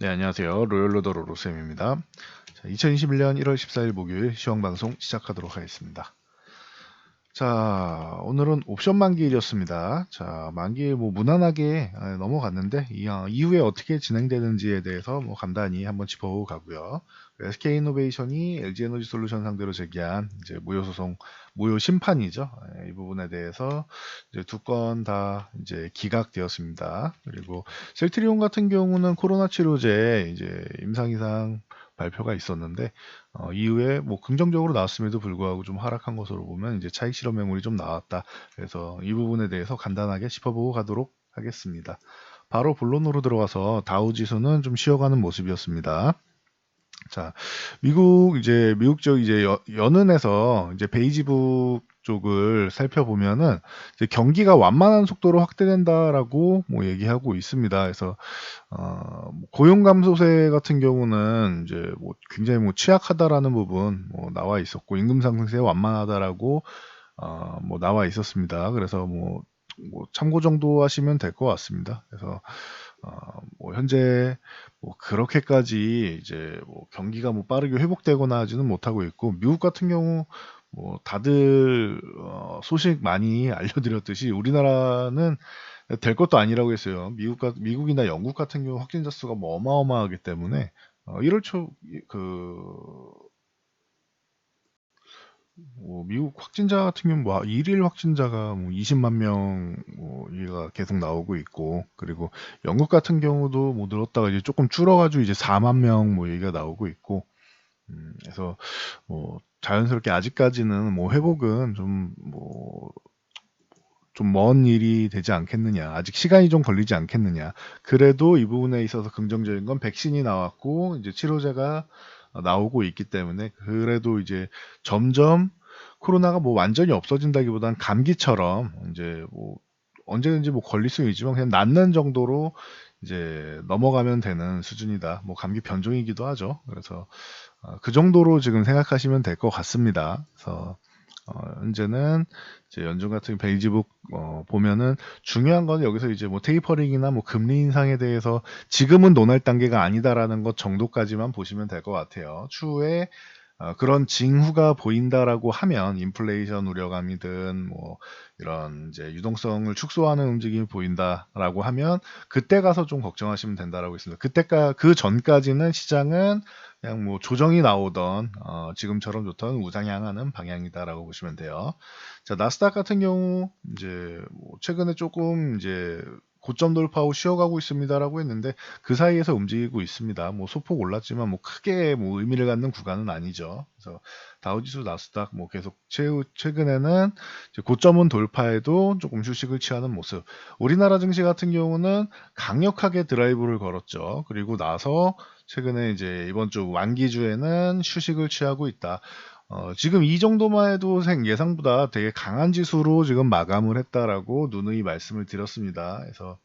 네, 안녕하세요. 로열로더 로로쌤입니다. 자, 2021년 1월 14일 목요일 시황방송 시작하도록 하겠습니다. 자, 오늘은 옵션 만기일이었습니다. 자, 만기일 무난하게 넘어갔는데 이후에 어떻게 진행되는지에 대해서 간단히 한번 짚어보고 가고요. SK이노베이션이 LG에너지솔루션 상대로 제기한 이제 무효소송, 무효 심판이죠. 이 부분에 대해서 이제 두 건 다 이제 기각되었습니다. 그리고 셀트리온 같은 경우는 코로나 치료제 이제 임상 이상 발표가 있었는데 이후에 긍정적으로 나왔음에도 불구하고 좀 하락한 것으로 보면 이제 차익 실험 매물이 좀 나왔다. 그래서 이 부분에 대해서 간단하게 짚어보고 가도록 하겠습니다. 바로 본론으로 들어가서 다우 지수는 좀 쉬어가는 모습이었습니다. 자, 미국 쪽 이제 연은에서 이제 베이지북 쪽을 살펴보면은 이제 경기가 완만한 속도로 확대된다라고 얘기하고 있습니다. 그래서 고용 감소세 같은 경우는 이제 굉장히 취약하다라는 부분 나와 있었고 임금 상승세 완만하다라고 나와 있었습니다. 그래서 참고 정도 하시면 될 것 같습니다. 그래서 현재 그렇게까지 이제 경기가 빠르게 회복되거나 하지는 못하고 있고 미국 같은 경우 다들 소식 많이 알려드렸듯이 우리나라는 될 것도 아니라고 했어요. 미국이나 영국 같은 경우 확진자 수가 어마어마하기 때문에 1월 초그 미국 확진자 같은 경우 일일 확진자가 20만 명 얘가 계속 나오고 있고 그리고 영국 같은 경우도 늘었다가 이제 조금 줄어가지고 이제 4만 명 얘기가 나오고 있고 그래서 자연스럽게 아직까지는 회복은 좀 먼 일이 되지 않겠느냐. 아직 시간이 좀 걸리지 않겠느냐. 그래도 이 부분에 있어서 긍정적인 건 백신이 나왔고 이제 치료제가 나오고 있기 때문에 그래도 이제 점점 코로나가 완전히 없어진다기보단 감기처럼 이제 언제든지 걸릴 수는 있지만 그냥 낫는 정도로 이제 넘어가면 되는 수준이다. 감기 변종이기도 하죠. 그래서 그 정도로 지금 생각하시면 될 것 같습니다. 그래서 현재는 이제 연준 같은 베이지북 보면은 중요한 건 여기서 이제 테이퍼링이나 금리 인상에 대해서 지금은 논할 단계가 아니다라는 것 정도까지만 보시면 될 것 같아요. 추후에 그런 징후가 보인다라고 하면 인플레이션 우려감이든 이런 이제 유동성을 축소하는 움직임이 보인다라고 하면 그때 가서 좀 걱정하시면 된다라고 했습니다. 그 전까지는 시장은 그냥 조정이 나오던 지금처럼 좋던 우상향하는 방향이다라고 보시면 돼요. 자, 나스닥 같은 경우 이제 최근에 조금 이제 고점 돌파 후 쉬어가고 있습니다라고 했는데 그 사이에서 움직이고 있습니다. 소폭 올랐지만 크게 의미를 갖는 구간은 아니죠. 그래서 다우지수 나스닥 계속 최근에는 이제 고점은 돌파해도 조금 휴식을 취하는 모습. 우리나라 증시 같은 경우는 강력하게 드라이브를 걸었죠. 그리고 나서 최근에 이제 이번 주 만기주에는 휴식을 취하고 있다. 지금 이 정도만 해도 예상보다 되게 강한 지수로 지금 마감을 했다라고 누누이 말씀을 드렸습니다. 그래서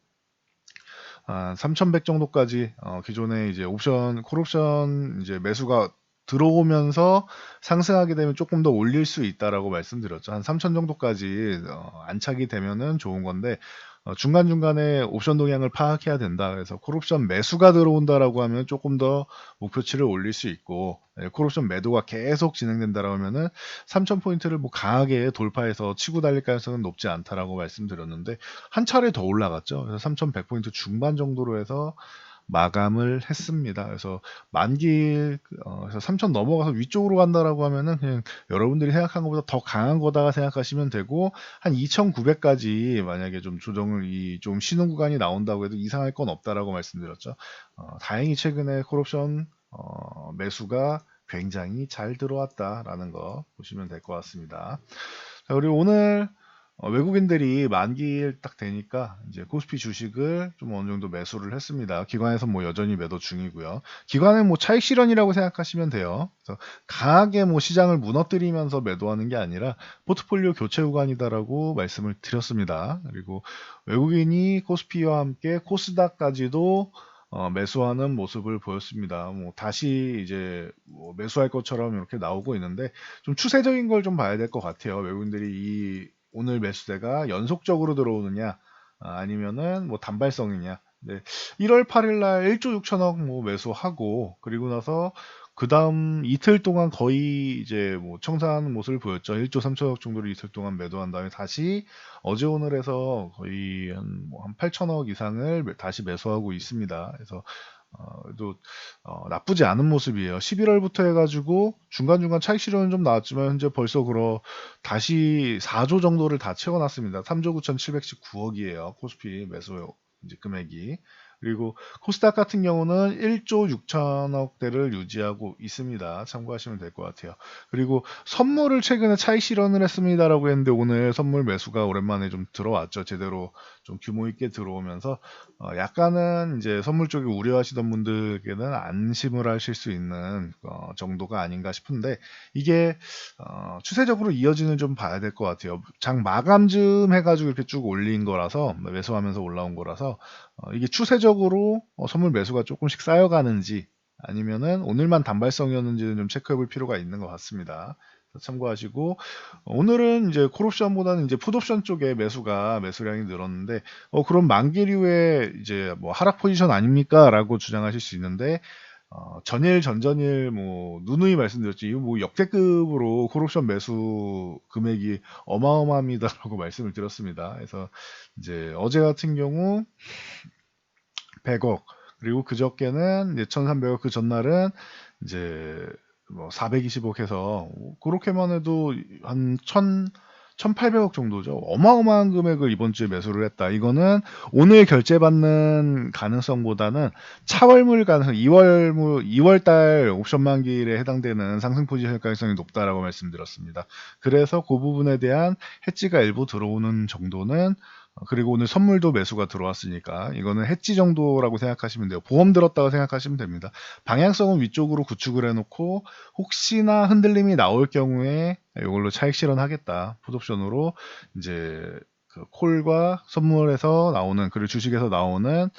3,100 정도까지 기존에 이제 콜옵션 이제 매수가 들어오면서 상승하게 되면 조금 더 올릴 수 있다라고 말씀드렸죠. 한 3,000 정도까지 안착이 되면은 좋은 건데 중간중간에 옵션 동향을 파악해야 된다. 그래서 콜옵션 매수가 들어온다라고 하면 조금 더 목표치를 올릴 수 있고 콜옵션 매도가 계속 진행된다라고 하면은 3,000포인트를 강하게 돌파해서 치고 달릴 가능성은 높지 않다라고 말씀드렸는데 한 차례 더 올라갔죠. 그래서 3,100포인트 중반 정도로 해서 마감을 했습니다. 그래서 만기 그래서 3,000 넘어가서 위쪽으로 간다라고 하면은 그냥 여러분들이 생각한 것보다 더 강한 거다 생각하시면 되고 한 2,900까지 만약에 좀 조정을 좀 쉬는 구간이 나온다고 해도 이상할 건 없다라고 말씀드렸죠. 다행히 최근에 콜옵션 매수가 굉장히 잘 들어왔다라는 거 보시면 될 것 같습니다. 자, 그리고 오늘 외국인들이 만기일 딱 되니까 이제 코스피 주식을 좀 어느 정도 매수를 했습니다. 기관에서 여전히 매도 중이고요. 기관은 차익 실현이라고 생각하시면 돼요. 그래서 강하게 시장을 무너뜨리면서 매도하는 게 아니라 포트폴리오 교체 구간이다라고 말씀을 드렸습니다. 그리고 외국인이 코스피와 함께 코스닥까지도 매수하는 모습을 보였습니다. 다시 이제 매수할 것처럼 이렇게 나오고 있는데 좀 추세적인 걸 좀 봐야 될 것 같아요. 외국인들이 오늘 매수세가 연속적으로 들어오느냐 아니면은 단발성이냐 네. 1월 8일 날 1조 6천억 뭐 매수하고 그리고 나서 그다음 이틀 동안 거의 이제 뭐 청산하는 모습을 보였죠. 1조 3천억 정도를 이틀 동안 매도한 다음에 다시 어제 오늘 해서 거의 한 8천억 이상을 다시 매수하고 있습니다. 그래서 또 나쁘지 않은 모습이에요. 11월부터 해가지고 중간중간 차익 실현은 좀 나왔지만 현재 벌써 다시 4조 정도를 다 채워놨습니다. 3조 9,719억이에요. 코스피 매수 이제 금액이. 그리고 코스닥 같은 경우는 1조 6천억대를 유지하고 있습니다. 참고하시면 될 것 같아요. 그리고 선물을 최근에 차익 실현을 했습니다라고 했는데 오늘 선물 매수가 오랜만에 좀 들어왔죠. 제대로 좀 규모 있게 들어오면서 약간은 이제 선물 쪽에 우려하시던 분들께는 안심을 하실 수 있는 정도가 아닌가 싶은데 이게 추세적으로 이어지는 좀 봐야 될 것 같아요. 장 마감쯤 해가지고 이렇게 쭉 올린 거라서 매수하면서 올라온 거라서 이게 추세적으로 선물 매수가 조금씩 쌓여가는지 아니면은 오늘만 단발성이었는지는 좀 체크해 볼 필요가 있는 것 같습니다. 참고하시고 오늘은 이제 콜옵션보다는 이제 풋옵션 쪽에 매수량이 늘었는데 그럼 만기류에 이제 뭐 하락 포지션 아닙니까?라고 주장하실 수 있는데 전일 전전일 뭐 누누이 말씀드렸죠. 이거 뭐 역대급으로 콜옵션 매수 금액이 어마어마합니다라고 말씀을 드렸습니다. 그래서 이제 어제 같은 경우 100억 그리고 그저께는 이제 1,300억 그 전날은 이제 뭐 420억 해서 그렇게만 해도 한 1,800억 정도죠. 어마어마한 금액을 이번 주에 매수를 했다. 이거는 오늘 결제받는 가능성보다는 차월물 가능성, 2월 달 옵션 만기일에 해당되는 상승 포지션 가능성이 높다라고 말씀드렸습니다. 그래서 그 부분에 대한 해지가 일부 들어오는 정도는 그리고 오늘 선물도 매수가 들어왔으니까 이거는 해지 정도라고 생각하시면 돼요. 보험 들었다고 생각하시면 됩니다. 방향성은 위쪽으로 구축을 해놓고 혹시나 흔들림이 나올 경우에 이걸로 차익 실현하겠다. 풋옵션으로 이제 그 콜과 선물에서 나오는 그리고 주식에서 나오는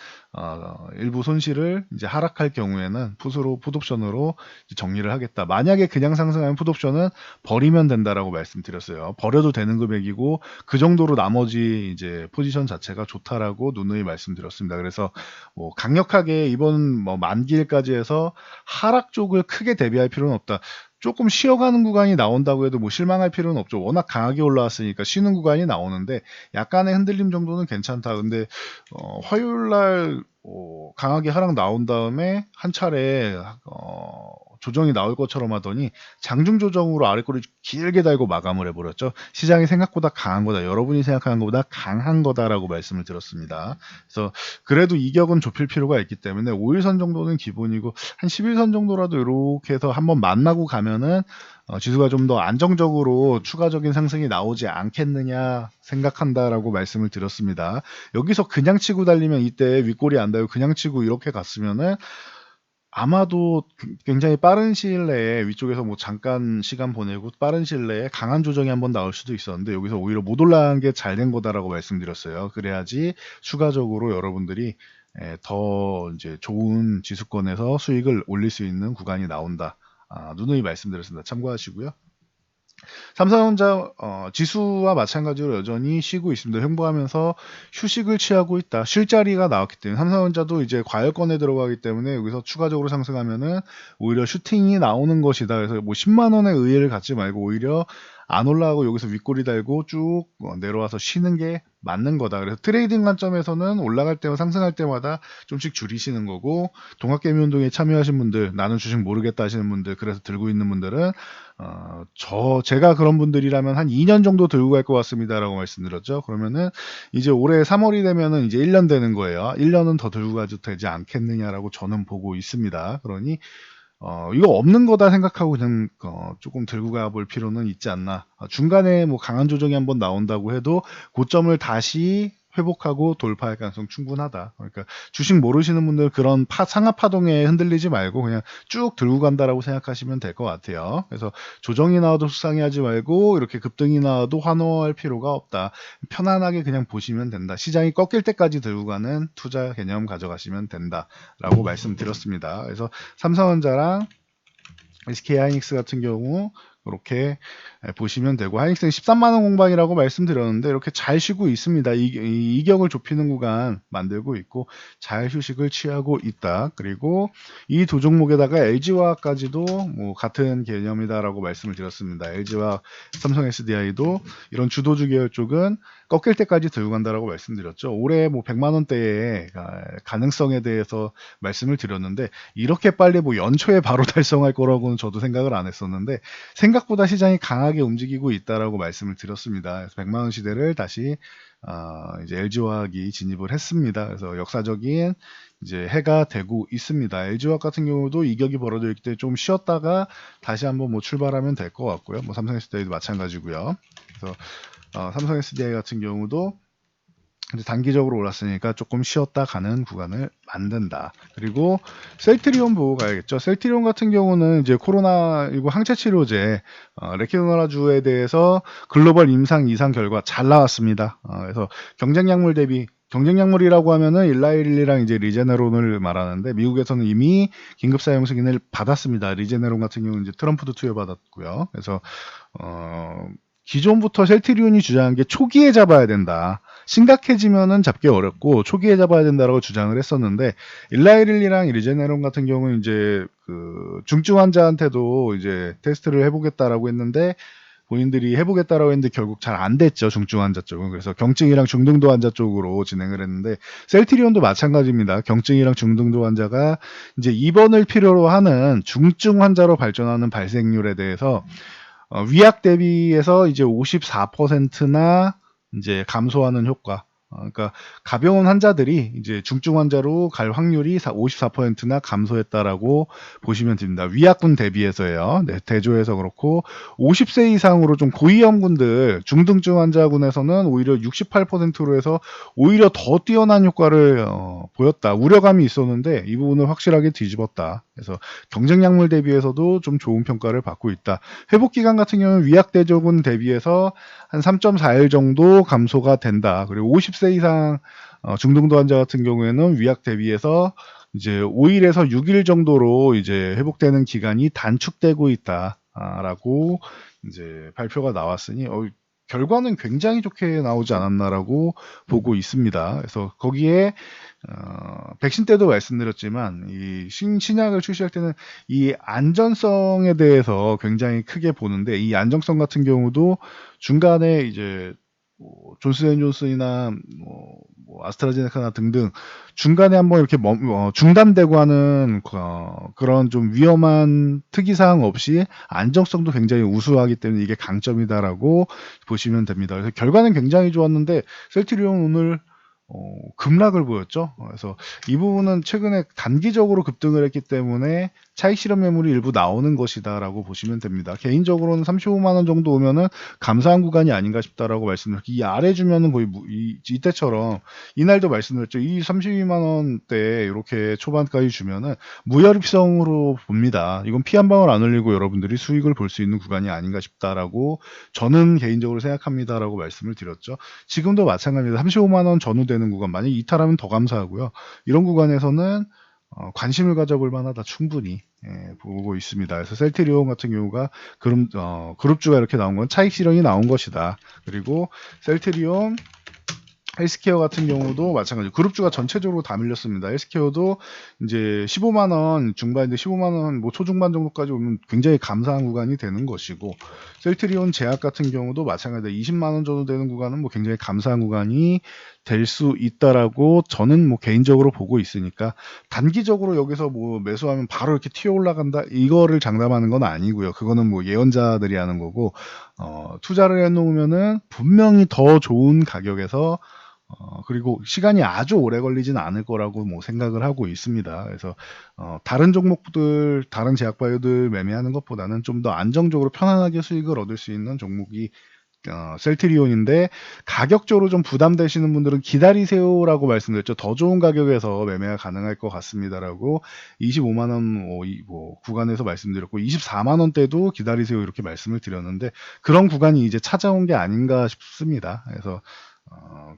일부 손실을 이제 하락할 경우에는 풋옵션으로 정리를 하겠다. 만약에 그냥 상승하면 풋옵션은 버리면 된다라고 말씀드렸어요. 버려도 되는 금액이고 그 정도로 나머지 이제 포지션 자체가 좋다라고 누누이 말씀드렸습니다. 그래서 뭐 강력하게 이번 뭐 만기일까지 해서 하락 쪽을 크게 대비할 필요는 없다. 조금 쉬어가는 구간이 나온다고 해도 뭐 실망할 필요는 없죠. 워낙 강하게 올라왔으니까 쉬는 구간이 나오는데 약간의 흔들림 정도는 괜찮다. 근데 화요일 날 강하게 하락 나온 다음에 한 차례 조정이 나올 것처럼 하더니 장중 조정으로 아래꼬리 길게 달고 마감을 해버렸죠. 시장이 생각보다 강한 거다. 여러분이 생각하는 것보다 강한 거다라고 말씀을 드렸습니다. 그래서 그래도 이격은 좁힐 필요가 있기 때문에 5일선 정도는 기본이고 한 10일선 정도라도 이렇게 해서 한번 만나고 가면은 지수가 좀 더 안정적으로 추가적인 상승이 나오지 않겠느냐 생각한다라고 말씀을 드렸습니다. 여기서 그냥 치고 달리면 이때 윗골이 안 닿고 그냥 치고 이렇게 갔으면은 아마도 굉장히 빠른 시일 내에 위쪽에서 뭐 잠깐 시간 보내고 빠른 시일 내에 강한 조정이 한번 나올 수도 있었는데 여기서 오히려 못 올라간 게 잘 된 거다라고 말씀드렸어요. 그래야지 추가적으로 여러분들이 더 이제 좋은 지수권에서 수익을 올릴 수 있는 구간이 나온다. 누누이 말씀드렸습니다. 참고하시고요. 삼성전자 지수와 마찬가지로 여전히 쉬고 있습니다. 횡보하면서 휴식을 취하고 있다. 쉴 자리가 나왔기 때문에 삼성전자도 이제 과열권에 들어가기 때문에 여기서 추가적으로 상승하면은 오히려 슈팅이 나오는 것이다. 그래서 뭐 10만 원의 의의를 갖지 말고 오히려 안 올라가고 여기서 윗꼬리 달고 쭉 내려와서 쉬는 게 맞는 거다. 그래서 트레이딩 관점에서는 올라갈 때와 상승할 때마다 좀씩 줄이시는 거고 동학개미 운동에 참여하신 분들 나는 주식 모르겠다 하시는 분들 그래서 들고 있는 분들은 제가 그런 분들이라면 한 2년 정도 들고 갈 것 같습니다라고 말씀드렸죠. 그러면은 이제 올해 3월이 되면은 이제 1년 되는 거예요. 1년은 더 들고 가도 되지 않겠느냐라고 저는 보고 있습니다. 그러니 이거 없는 거다 생각하고 그냥 조금 들고 가볼 필요는 있지 않나. 중간에 뭐 강한 조정이 한번 나온다고 해도 고점을 다시 회복하고 돌파할 가능성 충분하다. 그러니까 주식 모르시는 분들 그런 상하 파동에 흔들리지 말고 그냥 쭉 들고 간다라고 생각하시면 될 것 같아요. 그래서 조정이 나와도 속상해하지 말고 이렇게 급등이 나와도 환호할 필요가 없다. 편안하게 그냥 보시면 된다. 시장이 꺾일 때까지 들고 가는 투자 개념 가져가시면 된다라고 말씀드렸습니다. 그래서 삼성전자랑 SK하이닉스 같은 경우 그렇게 보시면 되고, 하이닉스는 13만원 공방이라고 말씀드렸는데 이렇게 잘 쉬고 있습니다. 이격을 좁히는 구간 만들고 있고 잘 휴식을 취하고 있다. 그리고 이 두 종목에다가 LG화학까지도 뭐 같은 개념이다라고 말씀을 드렸습니다. LG화학, 삼성 SDI도 이런 주도주 계열 쪽은 꺾일 때까지 들고 간다라고 말씀드렸죠. 올해 뭐 100만 원대의 가능성에 대해서 말씀을 드렸는데 이렇게 빨리 뭐 연초에 바로 달성할 거라고는 저도 생각을 안 했었는데 생각보다 시장이 강하게 움직이고 있다라고 말씀을 드렸습니다. 그래서 100만 원 시대를 다시 이제 LG화학이 진입을 했습니다. 그래서 역사적인 이제 해가 되고 있습니다. LG화학 같은 경우도 이격이 벌어져 있기 때문에 좀 쉬었다가 다시 한번 뭐 출발하면 될 것 같고요. 뭐 삼성 SDI도 마찬가지고요. 그래서 삼성 SDI 같은 경우도 이제 단기적으로 올랐으니까 조금 쉬었다 가는 구간을 만든다. 그리고 셀트리온 보고 가야겠죠. 셀트리온 같은 경우는 이제 코로나19 항체 치료제 레케노라주에 대해서 글로벌 임상 이상 결과 잘 나왔습니다. 그래서 경쟁약물 대비 경쟁약물이라고 하면은 일라이릴리랑 이제 리제네론을 말하는데 미국에서는 이미 긴급 사용 승인을 받았습니다. 리제네론 같은 경우는 이제 트럼프도 투여받았고요. 그래서 기존부터 셀트리온이 주장한 게 초기에 잡아야 된다. 심각해지면은 잡기 어렵고 초기에 잡아야 된다라고 주장을 했었는데 일라이릴리랑 리제네론 같은 경우는 이제 그 중증 환자한테도 이제 테스트를 해보겠다라고 했는데 본인들이 해보겠다라고 했는데 결국 잘 안 됐죠. 중증 환자 쪽은. 그래서 경증이랑 중등도 환자 쪽으로 진행을 했는데 셀트리온도 마찬가지입니다. 경증이랑 중등도 환자가 이제 입원을 필요로 하는 중증 환자로 발전하는 발생률에 대해서 위약 대비해서 이제 54%나 이제 감소하는 효과. 그러니까 가벼운 환자들이 이제 중증 환자로 갈 확률이 54%나 감소했다라고 보시면 됩니다. 위약군 대비해서요. 네, 대조해서 그렇고 50세 이상으로 좀 고위험군들 중등증 환자군에서는 오히려 68%로 해서 오히려 더 뛰어난 효과를 보였다. 우려감이 있었는데 이 부분을 확실하게 뒤집었다. 그래서 경쟁약물 대비해서도 좀 좋은 평가를 받고 있다. 회복기간 같은 경우는 위약대조군 대비해서 한 3.4일 정도 감소가 된다. 그리고 50세 이상 중등도 환자 같은 경우에는 위약 대비해서 이제 5일에서 6일 정도로 이제 회복되는 기간이 단축되고 있다라고 이제 발표가 나왔으니 결과는 굉장히 좋게 나오지 않았나라고 보고 있습니다. 그래서 거기에 백신 때도 말씀드렸지만 이 신약을 출시할 때는 이 안전성에 대해서 굉장히 크게 보는데 이 안정성 같은 경우도 중간에 이제 뭐 존슨앤존슨이나 뭐 아스트라제네카나 등등 중간에 한번 이렇게 중단되고 하는 그런 좀 위험한 특이사항 없이 안정성도 굉장히 우수하기 때문에 이게 강점이다라고 보시면 됩니다. 그래서 결과는 굉장히 좋았는데 셀트리온 오늘 급락을 보였죠. 그래서 이 부분은 최근에 단기적으로 급등을 했기 때문에 차익 실현 매물이 일부 나오는 것이다라고 보시면 됩니다. 개인적으로는 35만 원 정도 오면은 감사한 구간이 아닌가 싶다라고 말씀드렸고 이 아래 주면은 거의 이때처럼 이날도 말씀드렸죠. 이 32만 원대 이렇게 초반까지 주면은 무혈입성으로 봅니다. 이건 피 한 방울 안 흘리고 여러분들이 수익을 볼 수 있는 구간이 아닌가 싶다라고 저는 개인적으로 생각합니다라고 말씀을 드렸죠. 지금도 마찬가지입니다. 35만 원 전후되는 구간 만약 이탈하면 더 감사하고요. 이런 구간에서는 관심을 가져볼 만하다 충분히 보고 있습니다. 그래서 셀트리온 같은 경우가 그룹주가 이렇게 나온 건 차익 실현이 나온 것이다. 그리고 셀트리온 헬스케어 같은 경우도 마찬가지 그룹주가 전체적으로 다 밀렸습니다. 헬스케어도 이제 15만 원 중반인데 15만 원 뭐 초중반 정도까지 오면 굉장히 감사한 구간이 되는 것이고 셀트리온 제약 같은 경우도 마찬가지로 20만 원 정도 되는 구간은 뭐 굉장히 감사한 구간이 될 수 있다라고 저는 뭐 개인적으로 보고 있으니까 단기적으로 여기서 뭐 매수하면 바로 이렇게 튀어 올라간다 이거를 장담하는 건 아니고요. 그거는 뭐 예언자들이 하는 거고 투자를 해놓으면은 분명히 더 좋은 가격에서 그리고 시간이 아주 오래 걸리진 않을 거라고 뭐 생각을 하고 있습니다. 그래서 다른 종목들, 다른 제약바이오들 매매하는 것보다는 좀 더 안정적으로 편안하게 수익을 얻을 수 있는 종목이 셀트리온인데 가격적으로 좀 부담되시는 분들은 기다리세요라고 말씀드렸죠. 더 좋은 가격에서 매매가 가능할 것 같습니다라고 25만 원 뭐 구간에서 말씀드렸고 24만 원대도 기다리세요 이렇게 말씀을 드렸는데 그런 구간이 이제 찾아온 게 아닌가 싶습니다. 그래서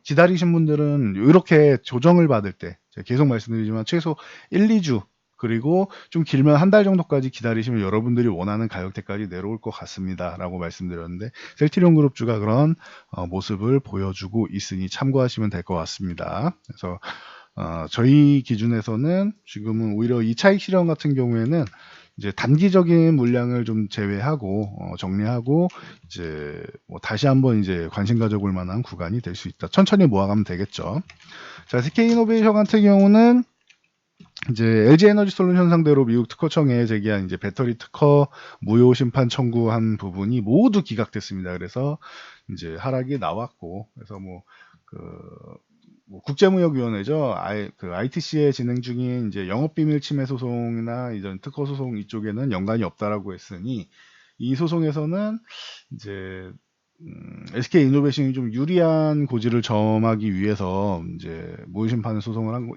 기다리신 분들은 이렇게 조정을 받을 때 제가 계속 말씀드리지만 최소 1, 2주 그리고 좀 길면 한 달 정도까지 기다리시면 여러분들이 원하는 가격대까지 내려올 것 같습니다. 라고 말씀드렸는데 셀트리온 그룹주가 그런 모습을 보여주고 있으니 참고하시면 될 것 같습니다. 그래서 저희 기준에서는 지금은 오히려 이 차익 실현 같은 경우에는 이제 단기적인 물량을 좀 제외하고 정리하고 이제 뭐 다시 한번 이제 관심 가져볼 만한 구간이 될 수 있다. 천천히 모아가면 되겠죠. 자, SK이노베이션 같은 경우는 이제 LG에너지 솔루션 상대로 미국 특허청에 제기한 이제 배터리 특허 무효 심판 청구한 부분이 모두 기각됐습니다. 그래서 이제 하락이 나왔고, 그래서 뭐 국제무역위원회죠. 그 ITC에 진행 중인 이제 영업비밀 침해 소송이나 이전 특허 소송 이쪽에는 연관이 없다라고 했으니 이 소송에서는 이제 SK 이노베이션이 좀 유리한 고지를 점하기 위해서 이제 무효심판 소송을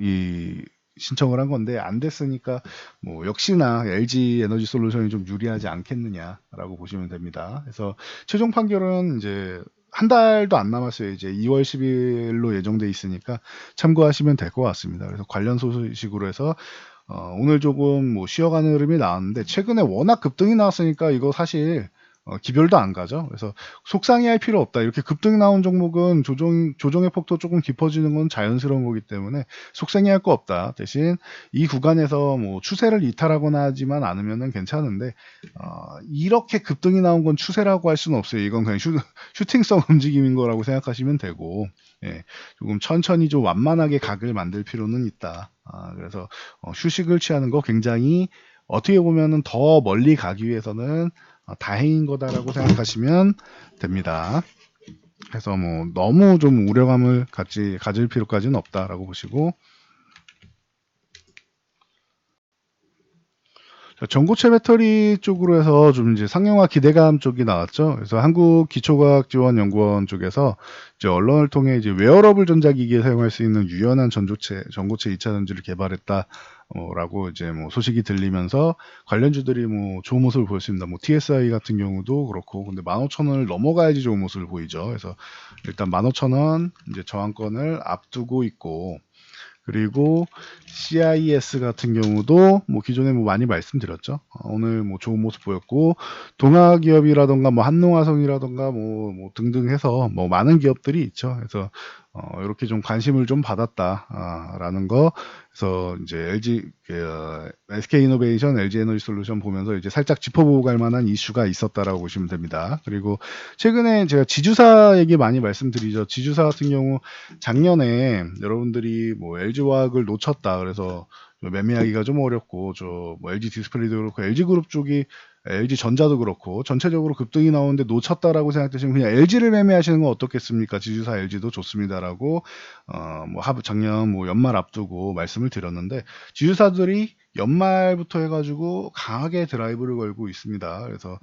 신청을 한 건데 안 됐으니까 뭐 역시나 LG 에너지 솔루션이 좀 유리하지 않겠느냐라고 보시면 됩니다. 그래서 최종 판결은 이제 한 달도 안 남았어요. 이제 2월 10일로 예정돼 있으니까 참고하시면 될 것 같습니다. 그래서 관련 소식으로 해서 오늘 조금 뭐 쉬어가는 흐름이 나왔는데 최근에 워낙 급등이 나왔으니까 이거 사실 기별도 안 가죠. 그래서 속상해할 필요 없다. 이렇게 급등이 나온 종목은 조정의 폭도 조금 깊어지는 건 자연스러운 거기 때문에 속상해할 거 없다. 대신 이 구간에서 뭐 추세를 이탈하거나 하지만 않으면은 괜찮은데 이렇게 급등이 나온 건 추세라고 할 수는 없어요. 이건 그냥 슈팅성 움직임인 거라고 생각하시면 되고, 예, 조금 천천히 좀 완만하게 각을 만들 필요는 있다. 그래서 휴식을 취하는 거 굉장히 어떻게 보면은 더 멀리 가기 위해서는 다행인 거다라고 생각하시면 됩니다. 그래서 뭐 너무 좀 우려감을 가질 필요까지는 없다라고 보시고, 전고체 배터리 쪽으로 해서 좀 이제 상용화 기대감 쪽이 나왔죠. 그래서 한국기초과학지원연구원 쪽에서 이제 언론을 통해 이제 웨어러블 전자기기에 사용할 수 있는 유연한 전고체 2차 전지를 개발했다. 라고 이제 뭐 소식이 들리면서 관련주들이 뭐 좋은 모습을 보였습니다. 뭐 TSI 같은 경우도 그렇고, 근데 15,000원을 넘어가야지 좋은 모습을 보이죠. 그래서 일단 15,000원 이제 저항권을 앞두고 있고, 그리고 CIS 같은 경우도 뭐 기존에 뭐 많이 말씀드렸죠. 오늘 뭐 좋은 모습 보였고, 동아기업이라던가 뭐 한농화성이라던가 뭐 등등 해서 뭐 많은 기업들이 있죠. 그래서 이렇게 좀 관심을 좀 받았다라는 거. 그래서 이제 SK이노베이션, LG에너지솔루션 보면서 이제 살짝 짚어보고 갈 만한 이슈가 있었다라고 보시면 됩니다. 그리고 최근에 제가 지주사 얘기 많이 말씀드리죠. 지주사 같은 경우 작년에 여러분들이 뭐 LG화학을 놓쳤다. 그래서 매매하기가 좀 어렵고, 뭐 LG 디스플레이도 그렇고 LG그룹 쪽이 LG전자도 그렇고 전체적으로 급등이 나오는데 놓쳤다라고 생각되시면 그냥 LG를 매매하시는 건 어떻겠습니까? 지주사 LG도 좋습니다라고 뭐 작년 뭐 연말 앞두고 말씀을 드렸는데, 지주사들이 연말부터 해가지고 강하게 드라이브를 걸고 있습니다. 그래서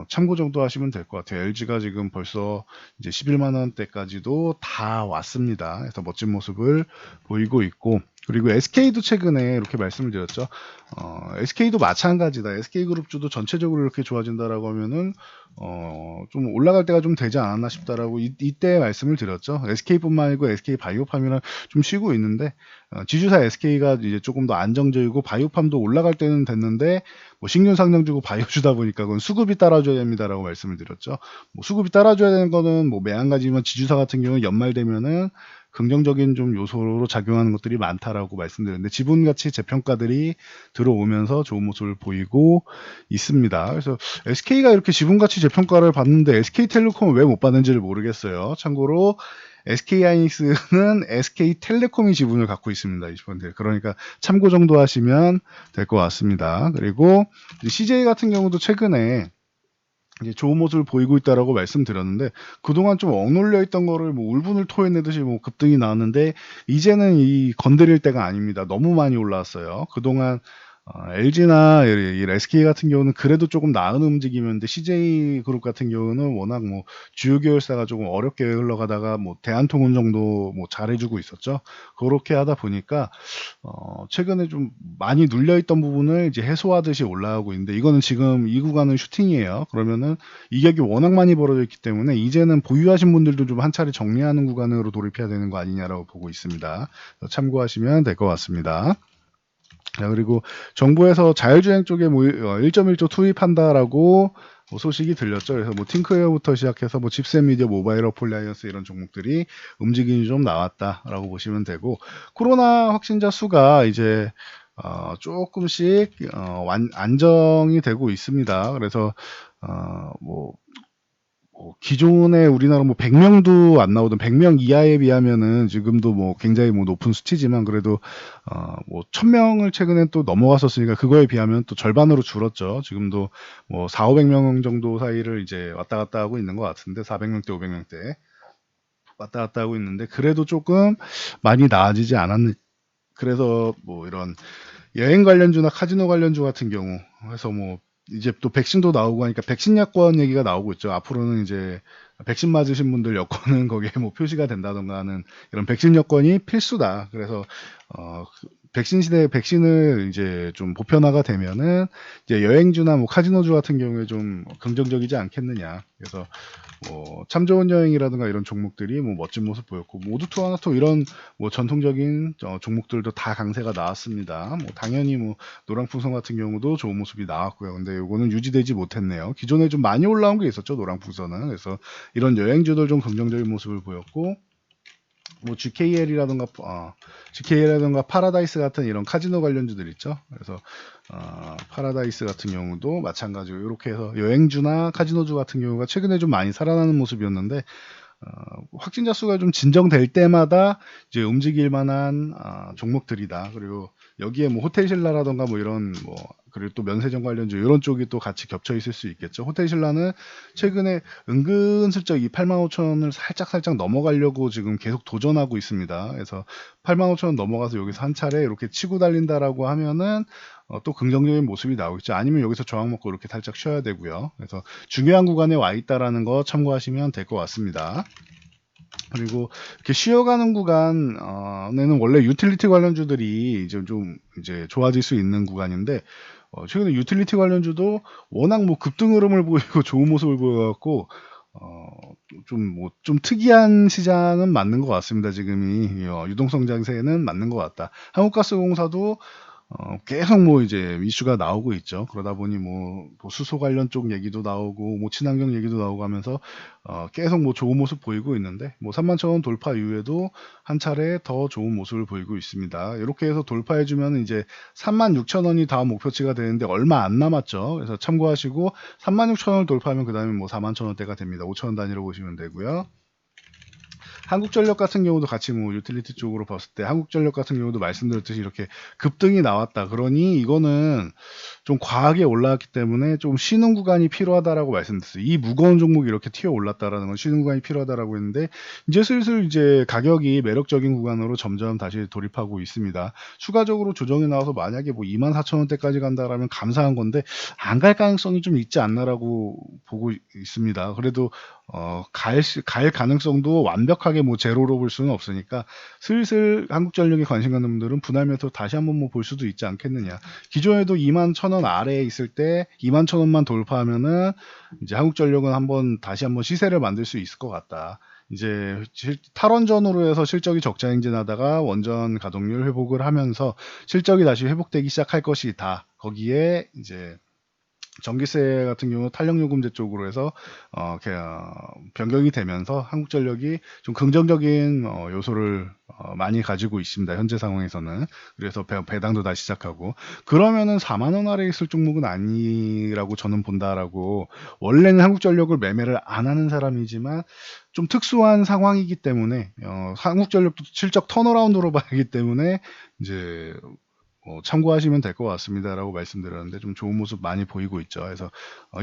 참고 정도 하시면 될 것 같아요. LG가 지금 벌써 이제 11만 원대까지도 다 왔습니다. 그래서 멋진 모습을 보이고 있고, 그리고 SK도 최근에 이렇게 말씀을 드렸죠. SK도 마찬가지다. SK그룹주도 전체적으로 이렇게 좋아진다라고 하면은 좀 올라갈 때가 좀 되지 않았나 싶다라고 이때 말씀을 드렸죠. SK뿐만 아니고 SK바이오팜이랑 좀 쉬고 있는데, 지주사 SK가 이제 조금 더 안정적이고 바이오팜도 올라갈 때는 됐는데 뭐 신규 상장 주고 바이오 주다 보니까 그건 수급이 따라줘야 됩니다라고 말씀을 드렸죠. 뭐 수급이 따라줘야 되는 거는 뭐 매한가지만 지주사 같은 경우는 연말 되면은 긍정적인 좀 요소로 작용하는 것들이 많다라고 말씀드렸는데, 지분가치 재평가들이 들어오면서 좋은 모습을 보이고 있습니다. 그래서 SK가 이렇게 지분가치 재평가를 받는데 SK텔레콤은 왜 못 받는지를 모르겠어요. 참고로 SK하이닉스는 SK텔레콤이 지분을 갖고 있습니다. 20%. 그러니까 참고 정도 하시면 될 것 같습니다. 그리고 CJ 같은 경우도 최근에 이제 좋은 모습을 보이고 있다라고 말씀드렸는데, 그동안 좀 억눌려 있던 거를 뭐 울분을 토해내듯이 뭐 급등이 나왔는데 이제는 이 건드릴 때가 아닙니다. 너무 많이 올라왔어요. 그동안 LG나 SK 같은 경우는 그래도 조금 나은 움직임이었는데, CJ 그룹 같은 경우는 워낙 뭐 주요 계열사가 조금 어렵게 흘러가다가 뭐 대한통운 정도 뭐 잘해주고 있었죠. 그렇게 하다 보니까 최근에 좀 많이 눌려있던 부분을 이제 해소하듯이 올라가고 있는데, 이거는 지금 이 구간은 슈팅이에요. 그러면은 이격이 워낙 많이 벌어져 있기 때문에 이제는 보유하신 분들도 좀 한 차례 정리하는 구간으로 돌입해야 되는 거 아니냐라고 보고 있습니다. 참고하시면 될 것 같습니다. 자, 그리고 정부에서 자율주행 쪽에 뭐 1.1조 투입한다라고 뭐 소식이 들렸죠. 그래서 뭐 팅크웨어부터 시작해서 뭐 집셋 미디어, 모바일 어플라이언스 이런 종목들이 움직임이 좀 나왔다라고 보시면 되고, 코로나 확진자 수가 이제 조금씩 안정이 되고 있습니다. 그래서 기존에 우리나라 뭐 100명도 안 나오던 100명 이하에 비하면은 지금도 뭐 굉장히 뭐 높은 수치지만, 그래도 뭐 1000명을 최근에 또 넘어갔었으니까 그거에 비하면 또 절반으로 줄었죠. 지금도 뭐 4, 500명 정도 사이를 이제 왔다 갔다 하고 있는 것 같은데, 400명대, 500명대 왔다 갔다 하고 있는데, 그래도 조금 많이 나아지지 않았는. 그래서 뭐 이런 여행 관련주나 카지노 관련주 같은 경우 해서 뭐 이제 또 백신도 나오고 하니까 백신 여권 얘기가 나오고 있죠. 앞으로는 이제 백신 맞으신 분들 여권은 거기에 뭐 표시가 된다던가 하는 이런 백신 여권이 필수다. 그래서 백신 시대에 백신을 이제 좀 보편화가 되면은 이제 여행주나 뭐 카지노주 같은 경우에 좀 긍정적이지 않겠느냐. 그래서 뭐 참 좋은 여행이라든가 이런 종목들이 뭐 멋진 모습 보였고, 모두 투 하나 투 이런 뭐 전통적인 종목들도 다 강세가 나왔습니다. 뭐 당연히 뭐 노랑풍선 같은 경우도 좋은 모습이 나왔고요. 근데 요거는 유지되지 못했네요. 기존에 좀 많이 올라온 게 있었죠, 노랑풍선은. 그래서 이런 여행주들 좀 긍정적인 모습을 보였고, 뭐 GKL이라든가 파라다이스 같은 이런 카지노 관련주들 있죠. 그래서 파라다이스 같은 경우도 마찬가지로 이렇게 해서 여행주나 카지노주 같은 경우가 최근에 좀 많이 살아나는 모습이었는데, 확진자 수가 좀 진정될 때마다 이제 움직일 만한 종목들이다. 그리고 여기에 뭐 호텔신라라던가 뭐 이런 뭐, 그리고 또 면세점 관련주 이런 쪽이 또 같이 겹쳐 있을 수 있겠죠. 호텔신라는 최근에 은근슬쩍 이 85,000원을 살짝 넘어가려고 지금 계속 도전하고 있습니다. 그래서 85,000원 넘어가서 여기서 한 차례 이렇게 치고 달린다라고 하면은 또 긍정적인 모습이 나오겠죠. 아니면 여기서 저항 먹고 이렇게 살짝 쉬어야 되고요. 그래서 중요한 구간에 와 있다라는 거 참고하시면 될 것 같습니다. 그리고 이렇게 쉬어가는 구간에는 원래 유틸리티 관련주들이 이제 좀 이제 좋아질 수 있는 구간인데, 최근에 유틸리티 관련주도 워낙 뭐 급등 흐름을 보이고 좋은 모습을 보여갖고 좀 특이한 시장은 맞는 것 같습니다. 지금이 유동성 장세는 맞는 것 같다. 한국가스공사도 계속 뭐 이제 이슈가 나오고 있죠. 그러다 보니 뭐 수소 관련 쪽 얘기도 나오고 뭐 친환경 얘기도 나오고 하면서 계속 뭐 좋은 모습 보이고 있는데, 뭐 31,000원 돌파 이후에도 한 차례 더 좋은 모습을 보이고 있습니다. 이렇게 해서 돌파해주면 이제 36,000원이 다음 목표치가 되는데 얼마 안 남았죠. 그래서 참고하시고 36,000원을 돌파하면 그 다음에 뭐 41,000원대가 됩니다. 5,000원 단위로 보시면 되고요. 한국전력 같은 경우도 같이 뭐 유틸리티 쪽으로 봤을 때, 한국전력 같은 경우도 말씀드렸듯이 이렇게 급등이 나왔다. 그러니 이거는 좀 과하게 올라왔기 때문에 좀 쉬는 구간이 필요하다라고 말씀드렸어요. 이 무거운 종목이 이렇게 튀어 올랐다라는 건 쉬는 구간이 필요하다라고 했는데, 이제 슬슬 이제 가격이 매력적인 구간으로 점점 다시 돌입하고 있습니다. 추가적으로 조정이 나와서 만약에 뭐 24,000원대까지 간다라면 감사한 건데, 안 갈 가능성이 좀 있지 않나라고 보고 있습니다. 그래도 갈 가능성도 완벽하게 뭐 제로로 볼 수는 없으니까, 슬슬 한국전력에 관심 갖는 분들은 분할매수 다시 한번 뭐 볼 수도 있지 않겠느냐. 기존에도 21,000원 아래에 있을 때 21,000원만 돌파하면은 이제 한국전력은 다시 한번 시세를 만들 수 있을 것 같다. 이제 탈원전으로 해서 실적이 적자 행진하다가 원전 가동률 회복을 하면서 실적이 다시 회복되기 시작할 것이다. 거기에 이제 전기세 같은 경우 탄력요금제 쪽으로 해서 변경이 되면서 한국전력이 좀 긍정적인 요소를 많이 가지고 있습니다. 현재 상황에서는. 그래서 배당도 다시 시작하고, 그러면은 4만 원 아래에 있을 종목은 아니라고 저는 본다라고. 원래는 한국전력을 매매를 안 하는 사람이지만 좀 특수한 상황이기 때문에 한국전력도 실적 턴어라운드로 봐야기 때문에 이제 참고하시면 될 것 같습니다라고 말씀드렸는데, 좀 좋은 모습 많이 보이고 있죠. 그래서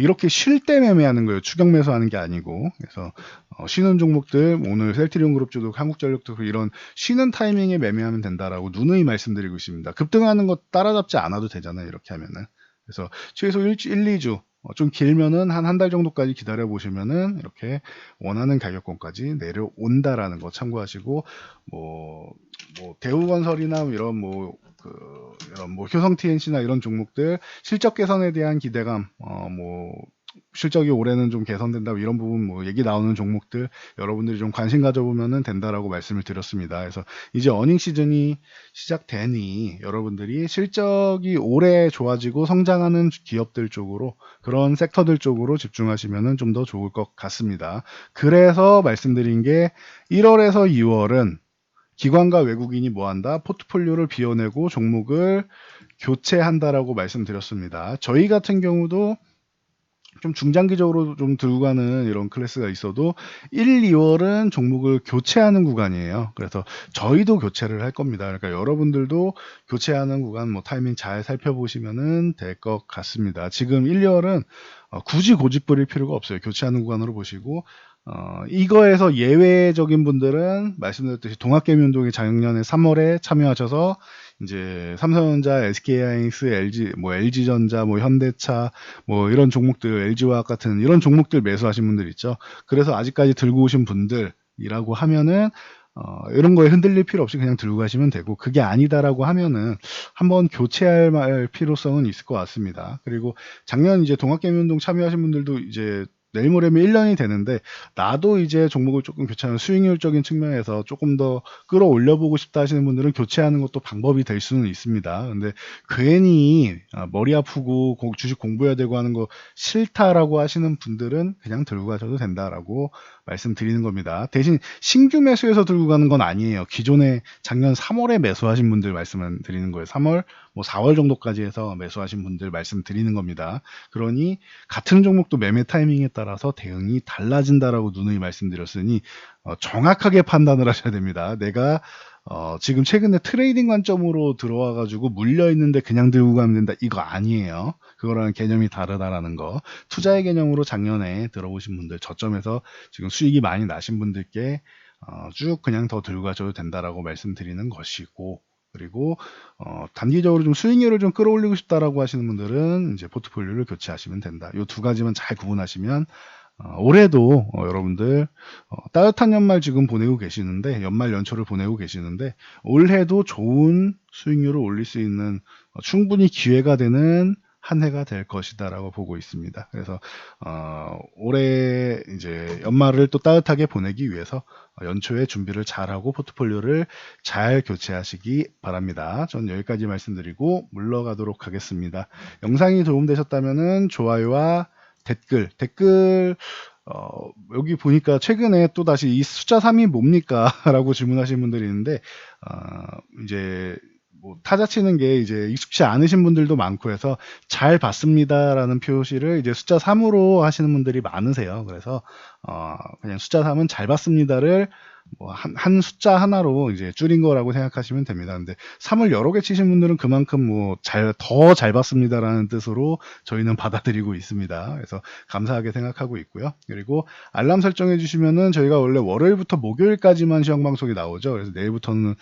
이렇게 쉴 때 매매하는 거예요. 추격 매수하는 게 아니고. 그래서 쉬는 종목들, 오늘 셀트리온 그룹주도 한국전력도 이런 쉬는 타이밍에 매매하면 된다라고 누누이 말씀드리고 있습니다. 급등하는 거 따라잡지 않아도 되잖아요. 이렇게 하면은. 그래서 최소 1, 2주 좀 길면은 한 달 정도까지 기다려 보시면은 이렇게 원하는 가격권까지 내려온다라는 거 참고하시고, 대우건설이나 이런 이런 효성 TNC나 이런 종목들 실적 개선에 대한 기대감, 실적이 올해는 좀 개선된다 이런 부분 뭐 얘기 나오는 종목들 여러분들이 좀 관심 가져보면 된다라고 말씀을 드렸습니다. 그래서 이제 어닝 시즌이 시작되니 여러분들이 실적이 올해 좋아지고 성장하는 기업들 쪽으로 그런 섹터들 쪽으로 집중하시면 좀 더 좋을 것 같습니다. 그래서 말씀드린 게 1월에서 2월은 기관과 외국인이 뭐한다? 포트폴리오를 비워내고 종목을 교체한다라고 말씀드렸습니다. 저희 같은 경우도 좀 중장기적으로 좀 들고 가는 이런 클래스가 있어도 1, 2월은 종목을 교체하는 구간이에요. 그래서 저희도 교체를 할 겁니다. 그러니까 여러분들도 교체하는 구간 뭐 타이밍 잘 살펴보시면 될 것 같습니다. 지금 1, 2월은 굳이 고집 부릴 필요가 없어요. 교체하는 구간으로 보시고 이거에서 예외적인 분들은 말씀드렸듯이 동학개미운동이 작년에 3월에 참여하셔서 이제 삼성전자, SK하이닉스, LG전자, 뭐 현대차, 뭐 이런 종목들, LG화학 같은 이런 종목들 매수하신 분들 있죠. 그래서 아직까지 들고 오신 분들이라고 하면은 이런 거에 흔들릴 필요 없이 그냥 들고 가시면 되고 그게 아니다라고 하면은 한번 교체할 필요성은 있을 것 같습니다. 그리고 작년 이제 동학개미운동 참여하신 분들도 이제 내일 모레면 1년이 되는데 나도 이제 종목을 조금 교체하는 수익률적인 측면에서 조금 더 끌어올려보고 싶다 하시는 분들은 교체하는 것도 방법이 될 수는 있습니다. 근데 괜히 머리 아프고 주식 공부해야 되고 하는 거 싫다라고 하시는 분들은 그냥 들고 가셔도 된다라고 말씀드리는 겁니다. 대신 신규 매수해서 들고 가는 건 아니에요. 기존에 작년 3월에 매수하신 분들 말씀을 드리는 거예요. 3월, 뭐 4월 정도까지 해서 매수하신 분들 말씀드리는 겁니다. 그러니 같은 종목도 매매 타이밍에 따라서 대응이 달라진다라고 누누이 말씀드렸으니 정확하게 판단을 하셔야 됩니다. 내가 지금 최근에 트레이딩 관점으로 들어와 가지고 물려 있는데 그냥 들고 가면 된다. 이거 아니에요. 그거랑 개념이 다르다라는 거. 투자의 개념으로 작년에 들어보신 분들, 저점에서 지금 수익이 많이 나신 분들께 쭉 그냥 더 들고 가셔도 된다라고 말씀드리는 것이고, 그리고 단기적으로 좀 수익률을 좀 끌어올리고 싶다라고 하시는 분들은 이제 포트폴리오를 교체하시면 된다. 이 두 가지만 잘 구분하시면 올해도 여러분들 따뜻한 연말 지금 보내고 계시는데 연말 연초를 보내고 계시는데 올해도 좋은 수익률을 올릴 수 있는 충분히 기회가 되는 한 해가 될 것이다라고 보고 있습니다. 그래서 올해 이제 연말을 또 따뜻하게 보내기 위해서 연초에 준비를 잘하고 포트폴리오를 잘 교체하시기 바랍니다. 전 여기까지 말씀드리고 물러가도록 하겠습니다. 영상이 도움되셨다면 좋아요와 댓글 여기 보니까 최근에 또 다시 이 숫자 3이 뭡니까? 라고 질문하시는 분들이 있는데 이제 뭐 타자 치는 게 이제 익숙치 않으신 분들도 많고 해서 잘 봤습니다라는 표시를 이제 숫자 3으로 하시는 분들이 많으세요. 그래서 그냥 숫자 3은 잘 봤습니다를 뭐 한 숫자 하나로 이제 줄인 거라고 생각하시면 됩니다. 근데 3을 여러 개 치신 분들은 그만큼 뭐 더 잘 봤습니다라는 뜻으로 저희는 받아들이고 있습니다. 그래서 감사하게 생각하고 있고요. 그리고 알람 설정해 주시면은 저희가 원래 월요일부터 목요일까지만 시험 방송이 나오죠. 그래서 내일부터는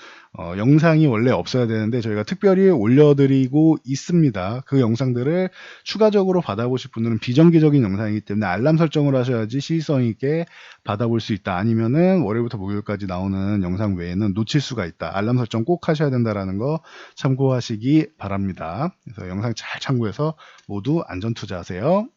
영상이 원래 없어야 되는데 저희가 특별히 올려드리고 있습니다. 그 영상들을 추가적으로 받아보실 분들은 비정기적인 영상이기 때문에 알람 설정을 하셔야지 시의성 있게 받아볼 수 있다. 아니면은 월요일부터 목요일까지 나오는 영상 외에는 놓칠 수가 있다. 알람 설정 꼭 하셔야 된다라는 거 참고하시기 바랍니다. 그래서 영상 잘 참고해서 모두 안전 투자하세요.